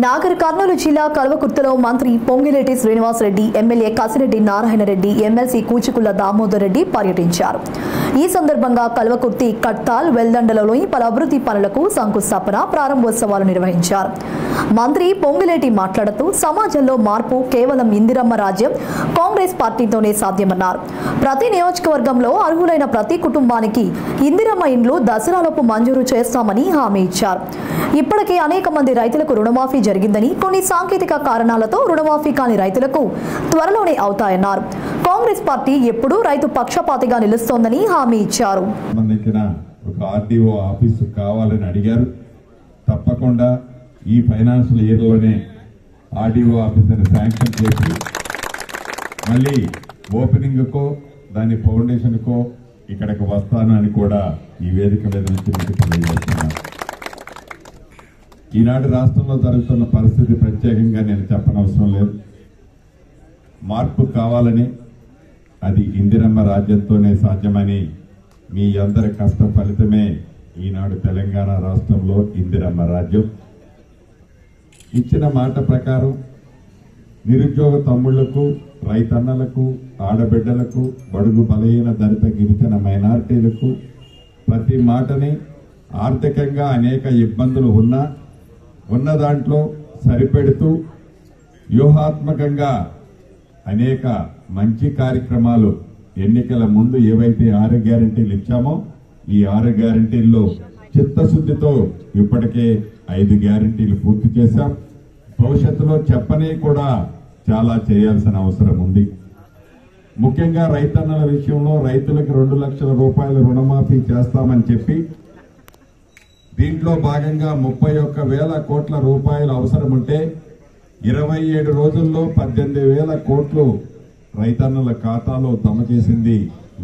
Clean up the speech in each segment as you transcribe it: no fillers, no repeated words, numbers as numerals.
నాగర్ కర్నూలు జిల్లా కల్వకుర్తిలో మంత్రి Ponguleti Srinivasa Reddy, MLA Kasireddy Narayana Reddy, MLC Kuchukulla Damodar Reddy పర్యటించారు. ఈ సందర్భంగా కల్వకుర్తి, కట్టాల్, వెల్దండలలోని పలు అభివృద్ధి పనులకు శంకుస్థాపన, ప్రారంభోత్సవాలు నిర్వహించారు. మంత్రి పొంగిలేటి మాట్లాడుతూ సమాజంలో మార్పు కేవలం ఇందిరమ్మ రాజ్యం, కాంగ్రెస్ పార్టీతోనే సాధ్యమన్నారు. ప్రతి నియోజకవర్గంలో అర్హులైన ప్రతి కుటుంబానికి ఇందిరమ్మ ఇండ్లు దసరాలోపు మంజూరు చేస్తామని హామీ ఇచ్చారు. ఇప్పటికే అనేక మంది రైతులకు రుణమాఫీ జరిగిందని, కొన్ని సాంకేతిక కారణాలతో రుణమాఫీ కాని రైతులకు త్వరలోనే అవుతాయన్నారు. కాంగ్రెస్ పార్టీ ఎప్పుడూ రైతు పక్షపాతిగా నిలుస్తోందని హామీ ఇచ్చారు. ఒక ఆర్డీఓ ఆఫీసు కావాలని అడిగారు. తప్పకుండా ఈ ఫైనాన్షియల్ ఇయర్లోనే ఆర్డీఓ ఆఫీసుని శాంక్షన్ చేసి మళ్ళీ ఓపెనింగ్కో దాని ఫౌండేషన్కో ఇక్కడికి వస్తాను అని కూడా ఈ వేదిక మీద నుంచి మీకు తెలియజేస్తున్నాను. ఈనాడు రాష్ట్రంలో జరుగుతున్న పరిస్థితి ప్రత్యేకంగా నేను చెప్పనవసరం లేదు. మార్పు కావాలని, అది ఇందిరమ్మ రాజ్యంతోనే సాధ్యమని మీ అందరి కష్ట ఫలితమే ఈనాడు తెలంగాణ రాష్ట్రంలో ఇందిరమ్మ రాజ్యం. ఇచ్చిన మాట ప్రకారం నిరుద్యోగ తమ్ముళ్లకు, రైతన్నలకు, ఆడబిడ్డలకు, బడుగు బలహీన దళిత గిరిజన మైనారిటీలకు ప్రతి మాటని ఆర్థికంగా అనేక ఇబ్బందులు ఉన్న దాంట్లో సరిపెడుతూ వ్యూహాత్మకంగా అనేక మంచి కార్యక్రమాలు ఎన్నికల ముందు ఏవైతే 6 గ్యారెంటీలు ఇచ్చామో ఈ 6 గ్యారెంటీల్లో చిత్తశుద్ధితో ఇప్పటికే 5 గ్యారెంటీలు పూర్తి చేశాం. భవిష్యత్తులో చెప్పని కూడా చాలా చేయాల్సిన అవసరం ఉంది. ముఖ్యంగా రైతన్నల విషయంలో రైతులకు 2 లక్షల రూపాయల రుణమాఫీ చేస్తామని చెప్పి దీంట్లో భాగంగా 31,000 కోట్ల రూపాయలు అవసరం ఉంటే 27 రోజుల్లో 18,000 కోట్లు రైతన్నుల ఖాతాలో జమ చేసింది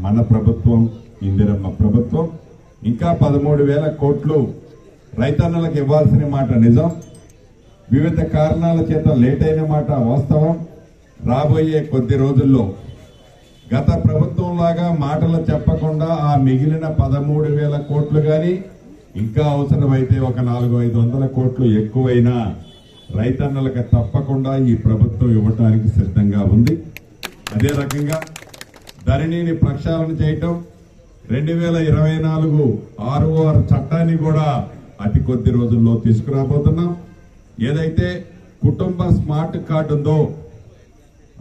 మన ప్రభుత్వం, ఇందిరమ్మ ప్రభుత్వం. ఇంకా 13,000 కోట్లు రైతన్నులకు ఇవ్వాల్సిన మాట నిజం. వివిధ కారణాల చేత లేట్ అయిన మాట వాస్తవం. రాబోయే కొద్ది రోజుల్లో గత ప్రభుత్వంలాగా మాటలు చెప్పకుండా ఆ మిగిలిన 13,000 కోట్లు గాని, ఇంకా అవసరమైతే ఒక 400-500 కోట్లు ఎక్కువైనా రైతన్నలకు తప్పకుండా ఈ ప్రభుత్వం ఇవ్వటానికి సిద్ధంగా ఉంది. అదే రకంగా ధరణిని ప్రక్షాళన చేయటం, 2024 ROR చట్టాన్ని కూడా అతి కొద్ది రోజుల్లో తీసుకురాబోతున్నాం. ఏదైతే కుటుంబ స్మార్ట్ కార్డు ఉందో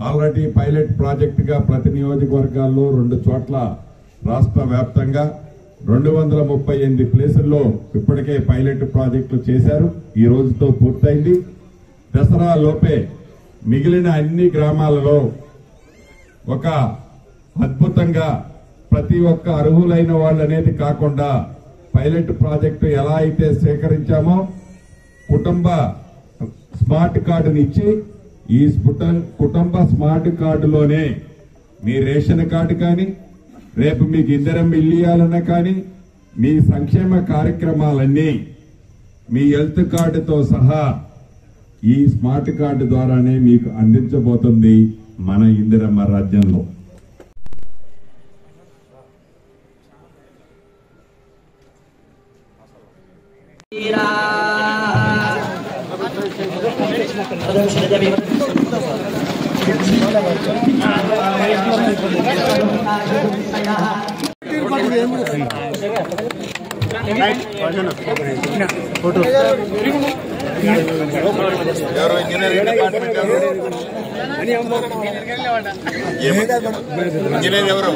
ఆల్రెడీ పైలట్ ప్రాజెక్ట్ గా ప్రతి నియోజకవర్గాల్లో 2 చోట్ల రాష్ట్ర వ్యాప్తంగా 238 ప్లేసుల్లో ఇప్పటికే పైలట్ ప్రాజెక్టులు చేశారు. ఈ రోజుతో పూర్తయింది. దసరా లోపే మిగిలిన అన్ని గ్రామాలలో ఒక అద్భుతంగా ప్రతి ఒక్క అర్హులైన వాళ్ళు అనేది కాకుండా పైలట్ ప్రాజెక్టు ఎలా అయితే సేకరించామో కుటుంబ స్మార్ట్ కార్డుని ఇచ్చి ఈ కుటుంబ స్మార్ట్ కార్డులోనే మీ రేషన్ కార్డు కానీ, రేపు మీకు ఇందిరమ్మ ఇల్లు ఇవ్వాలన్నా కానీ, మీ సంక్షేమ కార్యక్రమాలన్నీ మీ హెల్త్ కార్డుతో సహా ఈ స్మార్ట్ కార్డు ద్వారానే మీకు అందించబోతుంది మన ఇందిరమ్మ రాజ్యంలో. ఎవరు ఇంజనీరింగ్ డిపార్ట్మెంట్ ఇంజనీర్ ఎవరు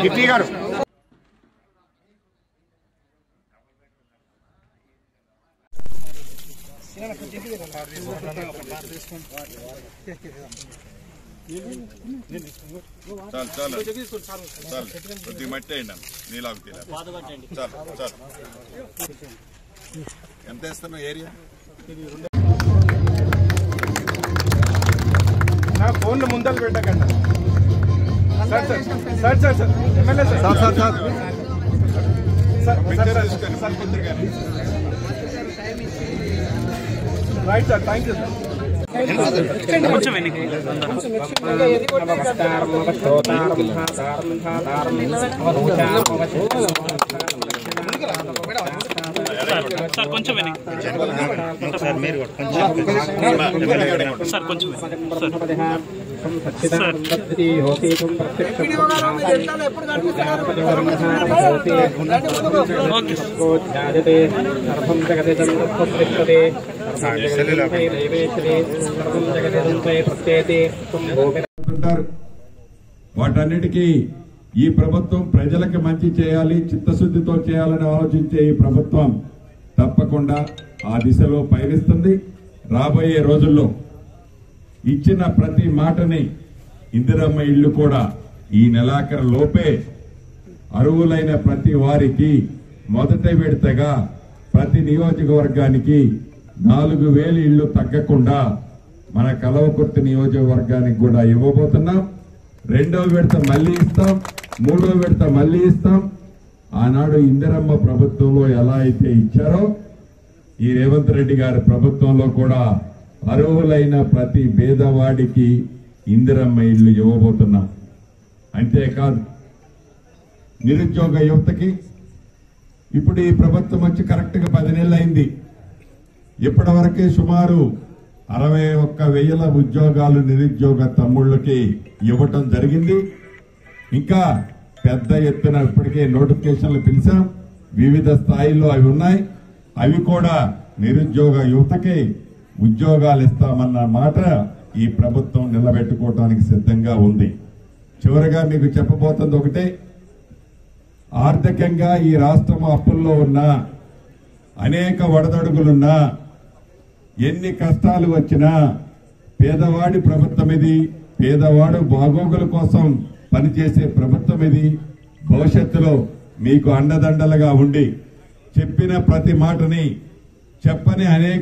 గిట్టి గారు చాలు కొద్దిగా మట్టి అయ్యండి నీలాగు తీరా. చాలు చాలు. ఎంత వేస్తున్నావు ఏరియా? నా ఫోన్లో ముందలు పెట్టకండి sir. Sir sir sir MLA sir sir sir sir picture తీసుకోండి సార్ కొద్దిగానే. Right sir, thank you sir. నమస్కారం సార్ కొంచెం సార్ కొంచెం వాటన్నిటికీ ఈ ప్రభుత్వం ప్రజలకు మంచి చేయాలి, చిత్తశుద్ధితో చేయాలని ఆలోచించే ఈ ప్రభుత్వం తప్పకుండా ఆ దిశలో పయనిస్తుంది. రాబోయే రోజుల్లో ఇచ్చిన ప్రతి మాటని ఇందిరమ్మ ఇళ్లు కూడా ఈ నెలాఖరు లోపే అర్హులైన ప్రతి వారికి మొదటి విడతగా ప్రతి నియోజకవర్గానికి 4,000 ఇళ్లు తగ్గకుండా మన కల్వకుర్తి నియోజకవర్గానికి కూడా ఇవ్వబోతున్నాం. 2వ విడత మళ్లీ ఇస్తాం, 3వ విడత మళ్లీ ఇస్తాం. ఆనాడు ఇందిరమ్మ ప్రభుత్వంలో ఎలా అయితే ఇచ్చారో ఈ రేవంత్ రెడ్డి గారి ప్రభుత్వంలో కూడా అర్హులైన ప్రతి పేదవాడికి ఇందిరమ్మ ఇళ్లు ఇవ్వబోతున్నాం. అంతేకాదు నిరుద్యోగ యువతకి ఇప్పుడు ఈ ప్రభుత్వం వచ్చి కరెక్ట్ గా 10 నెలలు అయింది. ఇప్పటి వరకే సుమారు 61,000 ఉద్యోగాలు నిరుద్యోగ తమ్ముళ్ళకి ఇవ్వటం జరిగింది. ఇంకా పెద్ద ఎత్తున ఇప్పటికే నోటిఫికేషన్లు పిలిచాం, వివిధ స్థాయిల్లో అవి ఉన్నాయి. అవి కూడా నిరుద్యోగ యువతకి ఉద్యోగాలు ఇస్తామన్న మాట ఈ ప్రభుత్వం నిలబెట్టుకోవడానికి సిద్ధంగా ఉంది. చివరిగా మీకు చెప్పబోతుంది ఒకటే, ఆర్థికంగా ఈ రాష్ట్రం అప్పుల్లో ఉన్నా, అనేక ఒడదొడుగులున్నా, ఎన్ని కష్టాలు వచ్చినా పేదవాడి ప్రభుత్వం ఇది, పేదవాడు బాగోగుల కోసం పనిచేసే ప్రభుత్వం ఇది. భవిష్యత్తులో మీకు అండదండలుగా ఉండి చెప్పిన ప్రతి మాటని చెప్పని అనేక